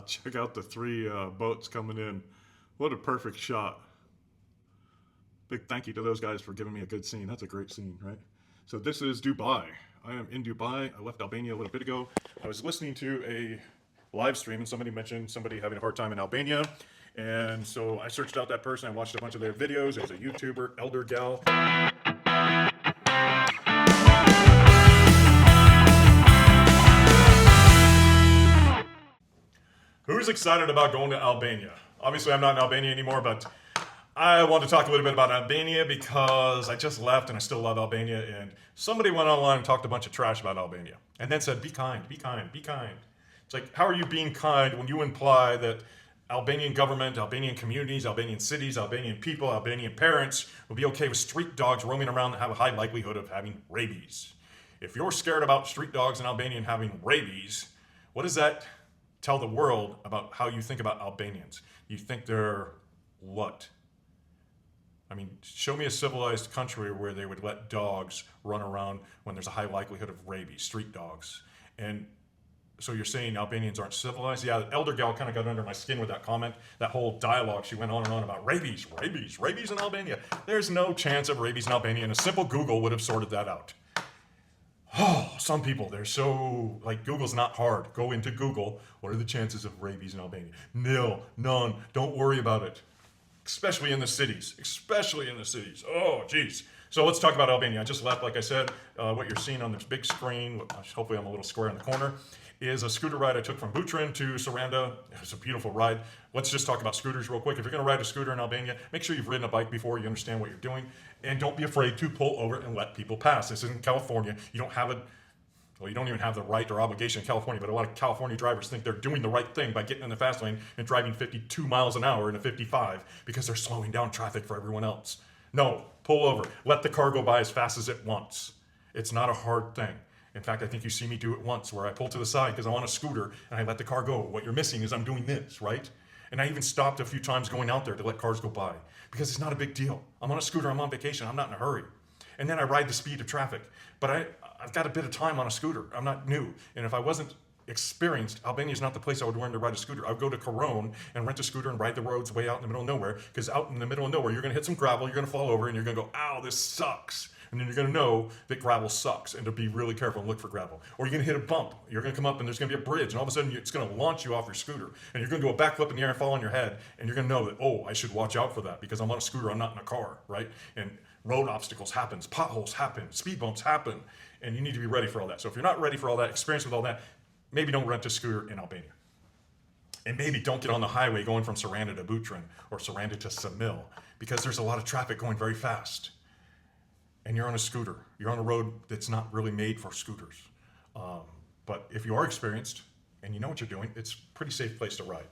Check out the three boats coming in. What a perfect shot. Big thank you to those guys for giving me a good scene. That's a great scene, right? So this is Dubai. I am in Dubai. I left Albania a little bit ago. I was listening to a live stream and somebody mentioned somebody having a hard time in Albania. And so I searched out that person. I watched a bunch of their videos. It was a YouTuber, Elder Gal. Who's excited about going to Albania? Obviously, I'm not in Albania anymore, but I want to talk a little bit about Albania because I just left and I still love Albania. And somebody went online and talked a bunch of trash about Albania and then said, be kind, be kind, be kind. It's like, how are you being kind when you imply that Albanian government, Albanian communities, Albanian cities, Albanian people, Albanian parents will be okay with street dogs roaming around that have a high likelihood of having rabies? If you're scared about street dogs in Albania having rabies, what does that tell the world about how you think about Albanians? You think they're what? I mean, show me a civilized country where they would let dogs run around when there's a high likelihood of rabies, street dogs. And so you're saying Albanians aren't civilized? Yeah, the Elder Gal kind of got under my skin with that comment, that whole dialogue. She went on and on about rabies, rabies, rabies in Albania. There's no chance of rabies in Albania, and a simple Google would have sorted that out. Oh, some people, they're so, like, Google's not hard. Go into Google. What are the chances of rabies in Albania? Nil, none, don't worry about it. Especially in the cities, especially in the cities. Oh, geez. So let's talk about Albania. I just left, like I said, what you're seeing on this big screen, hopefully I'm a little square in the corner, is a scooter ride I took from Butrin to Saranda. It was a beautiful ride. Let's just talk about scooters real quick. If you're going to ride a scooter in Albania, make sure you've ridden a bike before, you understand what you're doing, and don't be afraid to pull over and let people pass. This isn't California. You don't have well, you don't even have the right or obligation in California, but a lot of California drivers think they're doing the right thing by getting in the fast lane and driving 52 miles an hour in a 55 because they're slowing down traffic for everyone else. No, pull over. Let the car go by as fast as it wants. It's not a hard thing. In fact, I think you see me do it once where I pull to the side because I'm on a scooter and I let the car go. What you're missing is I'm doing this, right? And I even stopped a few times going out there to let cars go by because it's not a big deal. I'm on a scooter, I'm on vacation, I'm not in a hurry. And then I ride the speed of traffic. But I've got a bit of time on a scooter. I'm not new. And if I wasn't experienced, Albania is not the place I would learn to ride a scooter. I would go to Cologne and rent a scooter and ride the roads way out in the middle of nowhere, because out in the middle of nowhere, you're going to hit some gravel, you're going to fall over, and you're going to go, ow, this sucks. And then you're going to know that gravel sucks and to be really careful and look for gravel. Or you're going to hit a bump. You're going to come up and there's going to be a bridge, and all of a sudden it's going to launch you off your scooter. And you're going to do a backflip in the air and fall on your head. And you're going to know that, oh, I should watch out for that because I'm on a scooter, I'm not in a car, right? And road obstacles happen, potholes happen, speed bumps happen, and you need to be ready for all that. So if you're not ready for all that, experience with all that, maybe don't rent a scooter in Albania. And maybe don't get on the highway going from Saranda to Butrin or Saranda to Samil, because there's a lot of traffic going very fast. And you're on a scooter. You're on a road that's not really made for scooters. But if you are experienced and you know what you're doing, it's a pretty safe place to ride.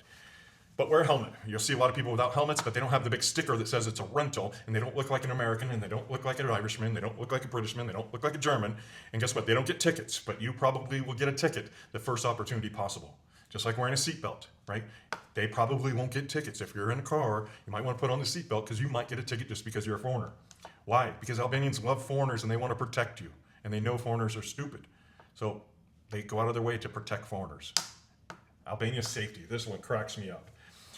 But wear a helmet. You'll see a lot of people without helmets, but they don't have the big sticker that says it's a rental, and they don't look like an American, and they don't look like an Irishman, they don't look like a Britishman, they don't look like a German. And guess what? They don't get tickets, but you probably will get a ticket the first opportunity possible. Just like wearing a seatbelt, right? They probably won't get tickets. If you're in a car, you might want to put on the seatbelt because you might get a ticket just because you're a foreigner. Why? Because Albanians love foreigners and they want to protect you. And they know foreigners are stupid. So they go out of their way to protect foreigners. Albania's safety. This one cracks me up.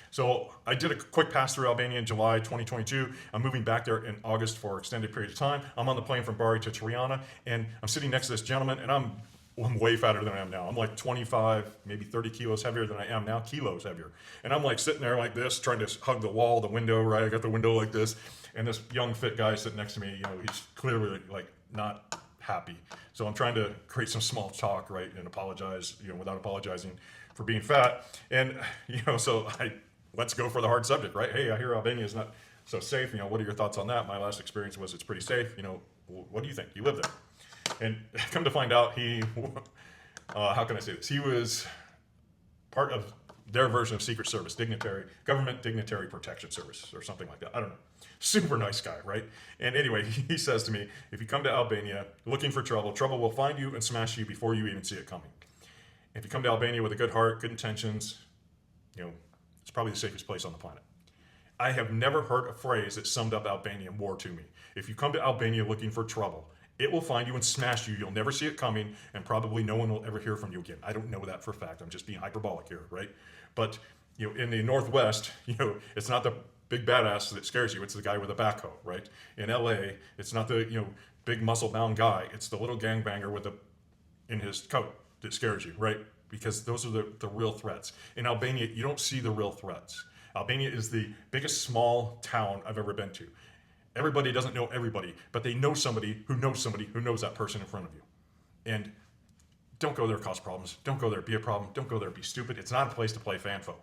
So I did a quick pass through Albania in July 2022. I'm moving back there in August for an extended period of time. I'm on the plane from Bari to Tirana, and I'm sitting next to this gentleman, and I'm way fatter than I am now. I'm like 25, maybe 30 kilos heavier than I am now, kilos heavier. And I'm like sitting there like this, trying to hug the wall, the window, right? I got the window like this. And this young fit guy sitting next to me, you know, he's clearly like not happy. So I'm trying to create some small talk, right? And apologize, you know, without apologizing for being fat. And, you know, so let's go for the hard subject, right? Hey, I hear Albania is not so safe. You know, what are your thoughts on that? My last experience was it's pretty safe. You know, what do you think? You live there. And come to find out, how can I say this? He was part of their version of Secret Service, government dignitary protection service or something like that. I don't know. Super nice guy, right? And anyway, he says to me, if you come to Albania looking for trouble, trouble will find you and smash you before you even see it coming. If you come to Albania with a good heart, good intentions, you know, it's probably the safest place on the planet. I have never heard a phrase that summed up Albania more to me. If you come to Albania looking for trouble, It will find you and smash you. You'll never see it coming, and probably no one will ever hear from you again. I don't know that for a fact. I'm just being hyperbolic here, right? But in the Northwest, it's not the big badass that scares you. It's the guy with a backhoe, right? In LA, it's not the big muscle-bound guy. It's the little gangbanger in his coat that scares you, right? Because those are the real threats. In Albania, you don't see the real threats. Albania is the biggest small town I've ever been to. Everybody doesn't know everybody, but they know somebody who knows that person in front of you. And don't go there, cause problems. Don't go there, be a problem. Don't go there, be stupid. It's not a place to play fanfo.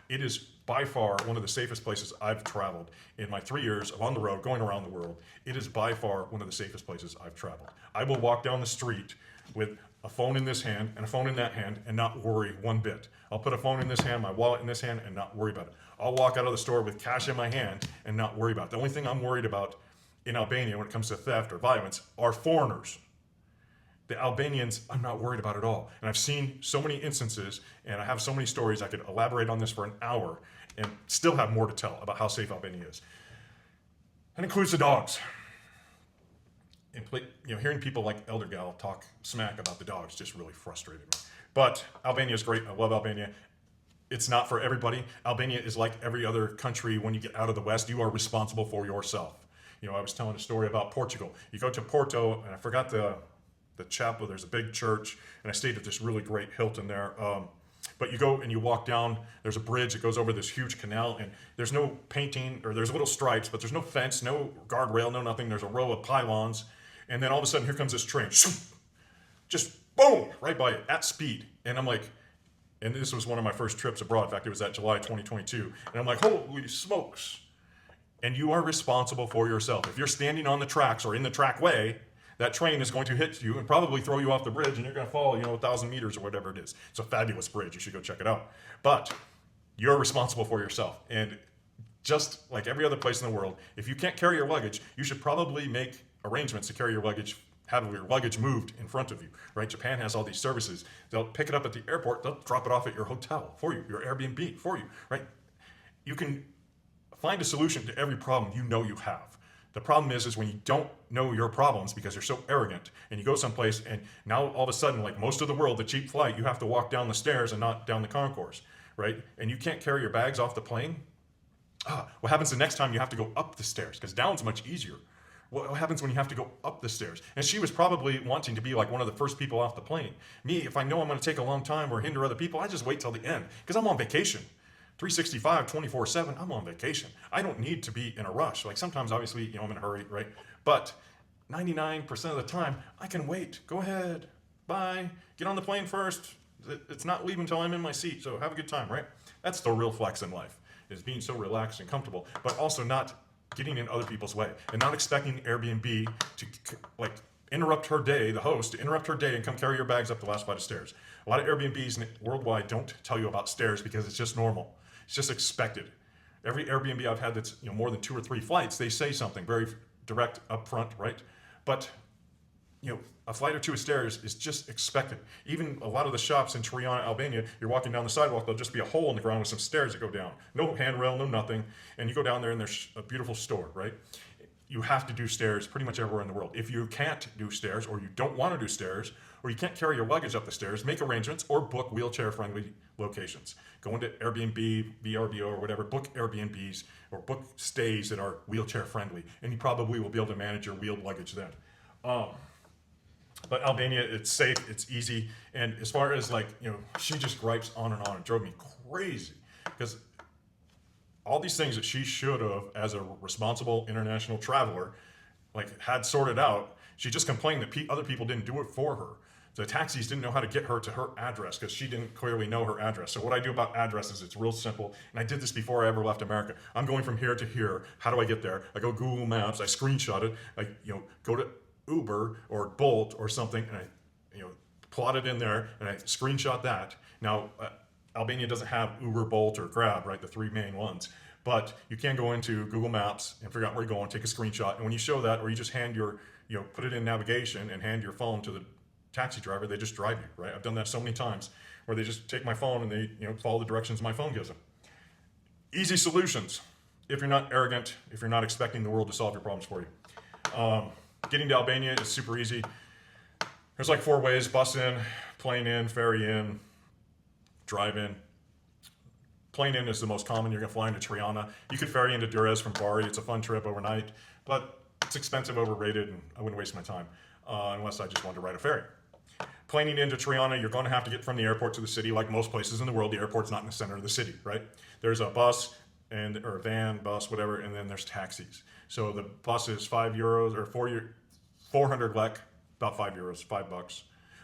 It is by far one of the safest places I've traveled in my 3 years of on the road, going around the world. It is by far one of the safest places I've traveled. I will walk down the street with a phone in this hand and a phone in that hand and not worry one bit. I'll put a phone in this hand, my wallet in this hand, and not worry about it. I'll walk out of the store with cash in my hand and not worry about it. The only thing I'm worried about in Albania when it comes to theft or violence are foreigners. The Albanians, I'm not worried about at all. And I've seen so many instances, and I have so many stories. I could elaborate on this for an hour and still have more to tell about how safe Albania is. That includes the dogs. And hearing people like Elder Gal talk smack about the dogs just really frustrated me. But Albania is great. I love Albania. It's not for everybody. Albania is like every other country. When you get out of the West, you are responsible for yourself. I was telling a story about Portugal. You go to Porto, and I forgot the chapel. There's a big church, and I stayed at this really great Hilton there. But you go and you walk down, there's a bridge that goes over this huge canal, and there's no painting, or there's little stripes, but there's no fence, no guardrail, no nothing. There's a row of pylons, and then all of a sudden, here comes this train. Just boom, right by it, at speed. And I'm like, and this was one of my first trips abroad. In fact, it was that July 2022. And I'm like, holy smokes. And you are responsible for yourself. If you're standing on the tracks or in the trackway, that train is going to hit you and probably throw you off the bridge, and you're going to fall, 1,000 meters or whatever it is. It's a fabulous bridge. You should go check it out. But you're responsible for yourself. And just like every other place in the world, if you can't carry your luggage, you should probably make arrangements to carry your luggage, have your luggage moved in front of you, right? Japan has all these services. They'll pick it up at the airport. They'll drop it off at your hotel for you, your Airbnb for you, right? You can find a solution to every problem you have. The problem is when you don't know your problems because you're so arrogant, and you go someplace and now all of a sudden, like most of the world, the cheap flight, you have to walk down the stairs and not down the concourse, right? And you can't carry your bags off the plane. What happens the next time you have to go up the stairs? Because down's much easier. What happens when you have to go up the stairs? And she was probably wanting to be like one of the first people off the plane. Me, if I know I'm going to take a long time or hinder other people, I just wait till the end because I'm on vacation. 365, 24/7, I'm on vacation. I don't need to be in a rush. Like sometimes, obviously, I'm in a hurry, right? But 99% of the time, I can wait. Go ahead. Bye. Get on the plane first. It's not leaving until I'm in my seat, so have a good time, right? That's the real flex in life, is being so relaxed and comfortable, but also not getting in other people's way and not expecting Airbnb to interrupt her day, the host, to interrupt her day and come carry your bags up the last flight of stairs. A lot of Airbnbs worldwide don't tell you about stairs because it's just normal. It's just expected. Every Airbnb I've had that's more than 2 or 3 flights, they say something very direct up front, right? But a flight or 2 of stairs is just expected. Even a lot of the shops in Tirana, Albania, you're walking down the sidewalk, there'll just be a hole in the ground with some stairs that go down. No handrail, no nothing. And you go down there and there's a beautiful store, right? You have to do stairs pretty much everywhere in the world. If you can't do stairs, or you don't want to do stairs, or you can't carry your luggage up the stairs, make arrangements or book wheelchair-friendly locations. Go into Airbnb, VRBO, or whatever, book Airbnbs or book stays that are wheelchair-friendly, and you probably will be able to manage your wheeled luggage then. But Albania, it's safe, it's easy, and as far as she just gripes on and on. It drove me crazy because all these things that she should have, as a responsible international traveler, had sorted out, she just complained that other people didn't do it for her. The taxis didn't know how to get her to her address because she didn't clearly know her address. So what I do about addresses, it's real simple, and I did this before I ever left America. I'm going from here to here. How do I get there? I go Google Maps, I screenshot it, go to Uber or Bolt or something, and I plot it in there, and I screenshot that. Now, Albania doesn't have Uber, Bolt, or Grab, right? The 3 main ones. But you can go into Google Maps and figure out where you're going, take a screenshot, and when you show that, or you just hand put it in navigation and hand your phone to the taxi driver, they just drive you, right? I've done that so many times where they just take my phone and they follow the directions my phone gives them. Easy solutions if you're not arrogant, if you're not expecting the world to solve your problems for you. Getting to Albania is super easy. There's like 4 ways: bus in, plane in, ferry in, drive in. Plane in is the most common. You're going to fly into Triana. You could ferry into Durrës from Bari. It's a fun trip overnight, but it's expensive, overrated, and I wouldn't waste my time unless I just wanted to ride a ferry. Planing into Triana, you're going to have to get from the airport to the city. Like most places in the world, the airport's not in the center of the city, right? There's a bus or a van, bus, whatever, and then there's taxis. So the bus is €5 or 400 lek, about €5,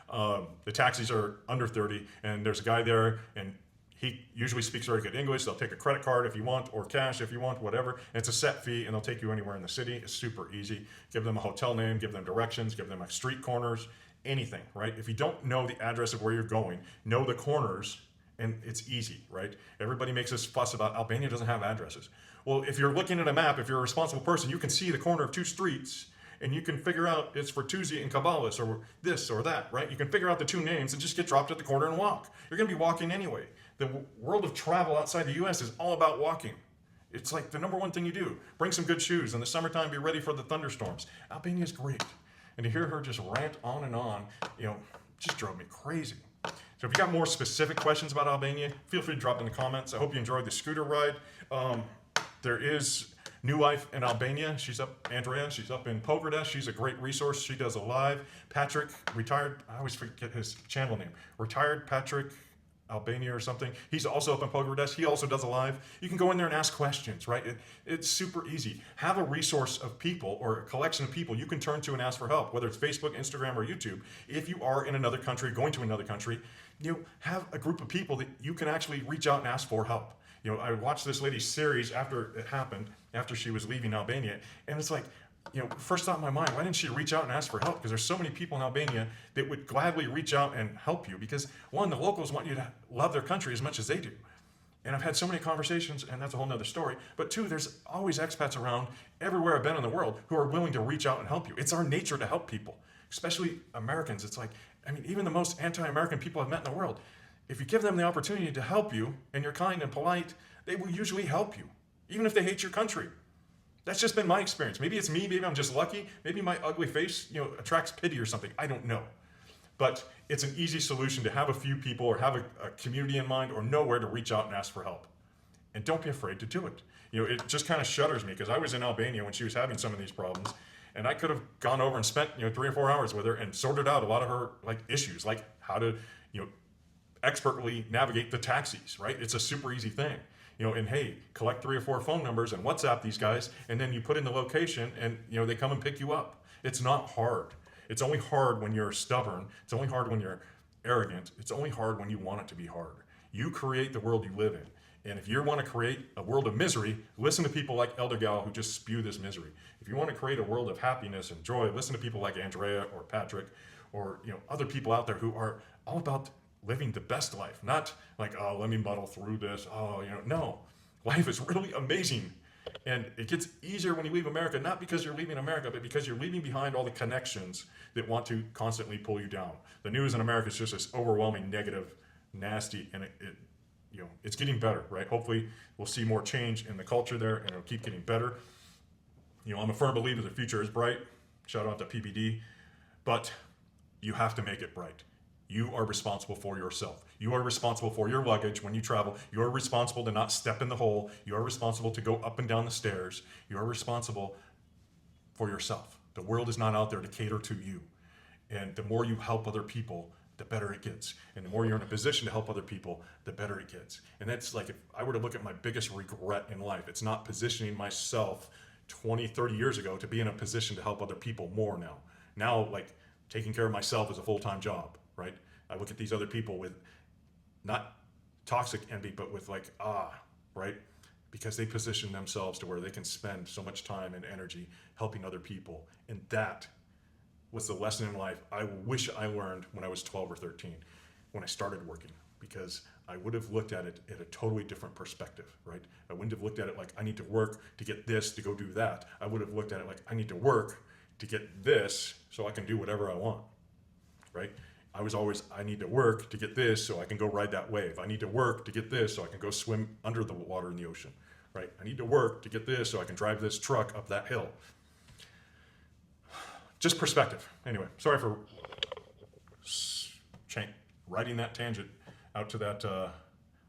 $5. The taxis are under 30, and there's a guy there, and he usually speaks very good English. They'll take a credit card if you want, or cash if you want, whatever. And it's a set fee, and they'll take you anywhere in the city. It's super easy. Give them a hotel name, give them directions, give them street corners, anything, right? If you don't know the address of where you're going, know the corners, and it's easy, right? Everybody makes this fuss about Albania doesn't have addresses. Well, if you're looking at a map, if you're a responsible person, you can see the corner of 2 streets, and you can figure out it's for Tuzi and Kabalis, or this or that, right? You can figure out the 2 names and just get dropped at the corner and walk. You're going to be walking anyway. The world of travel outside the U.S. is all about walking. It's like the number 1 thing you do. Bring some good shoes. In the summertime, be ready for the thunderstorms. Albania is great. And to hear her just rant on and on, just drove me crazy. So if you got more specific questions about Albania, feel free to drop in the comments. I hope you enjoyed the scooter ride. There is New Life in Albania. Andrea, she's up in Pogrades. She's a great resource. She does a live. Patrick, retired, I always forget his channel name. Retired Patrick Albania or something. He's also up in Pogrades. He also does a live. You can go in there and ask questions, right? It's super easy. Have a resource of people or a collection of people you can turn to and ask for help, whether it's Facebook, Instagram, or YouTube. If you are in another country, going to another country, have a group of people that you can actually reach out and ask for help. I watched this lady's series after it happened, after she was leaving Albania, and it's like, first thought in my mind, why didn't she reach out and ask for help? Because there's so many people in Albania that would gladly reach out and help you, because 1, the locals want you to love their country as much as they do. And I've had so many conversations, and that's a whole nother story. But 2, there's always expats around everywhere I've been in the world who are willing to reach out and help you. It's our nature to help people, especially Americans. It's like, even the most anti-American people I've met in the world, if you give them the opportunity to help you and you're kind and polite, they will usually help you, even if they hate your country. That's just been my experience. Maybe it's me, maybe I'm just lucky, maybe my ugly face, attracts pity or something. I don't know. But it's an easy solution to have a few people or have a community in mind or know where to reach out and ask for help. And don't be afraid to do it. It just kind of shudders me, because I was in Albania when she was having some of these problems, and I could have gone over and spent 3 or 4 hours with her and sorted out a lot of her issues, like how to expertly navigate the taxis, right? It's a super easy thing. And hey, collect 3 or 4 phone numbers and WhatsApp these guys, and then you put in the location, and they come and pick you up. It's not hard. It's only hard when you're stubborn. It's only hard when you're arrogant. It's only hard when you want it to be hard. You create the world you live in. And if you want to create a world of misery, listen to people like Elder Gal who just spew this misery. If you want to create a world of happiness and joy, listen to people like Andrea or Patrick or other people out there who are all about living the best life, not like, oh, let me muddle through this. Oh, no. Life is really amazing. And it gets easier when you leave America, not because you're leaving America, but because you're leaving behind all the connections that want to constantly pull you down. The news in America is just this overwhelming, negative, nasty, and it's getting better, right? Hopefully we'll see more change in the culture there, and it'll keep getting better. I'm a firm believer the future is bright. Shout out to PBD. But you have to make it bright. You are responsible for yourself. You are responsible for your luggage when you travel. You are responsible to not step in the hole. You are responsible to go up and down the stairs. You are responsible for yourself. The world is not out there to cater to you. And the more you help other people, the better it gets. And the more you're in a position to help other people, the better it gets. And that's like, if I were to look at my biggest regret in life, it's not positioning myself 20, 30 years ago to be in a position to help other people more now. Now, taking care of myself is a full-time job. Right? I look at these other people with not toxic envy, but with right? Because they position themselves to where they can spend so much time and energy helping other people. And that was the lesson in life I wish I learned when I was 12 or 13, when I started working, because I would have looked at it at a totally different perspective, right? I wouldn't have looked at it like I need to work to get this, to go do that. I would have looked at it like I need to work to get this so I can do whatever I want, right? I was always, I need to work to get this so I can go ride that wave. I need to work to get this so I can go swim under the water in the ocean, right? I need to work to get this so I can drive this truck up that hill. just perspective. Anyway, sorry for riding that tangent out to that,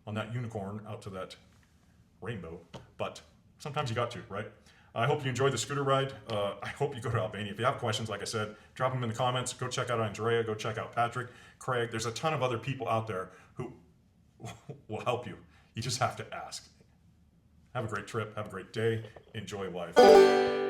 on that unicorn, out to that rainbow. But sometimes you got to, right? I hope you enjoyed the scooter ride. I hope you go to Albania. If you have questions, like I said, drop them in the comments. Go check out Andrea. Go check out Patrick, Craig. There's a ton of other people out there who will help you. You just have to ask. Have a great trip. Have a great day. Enjoy life.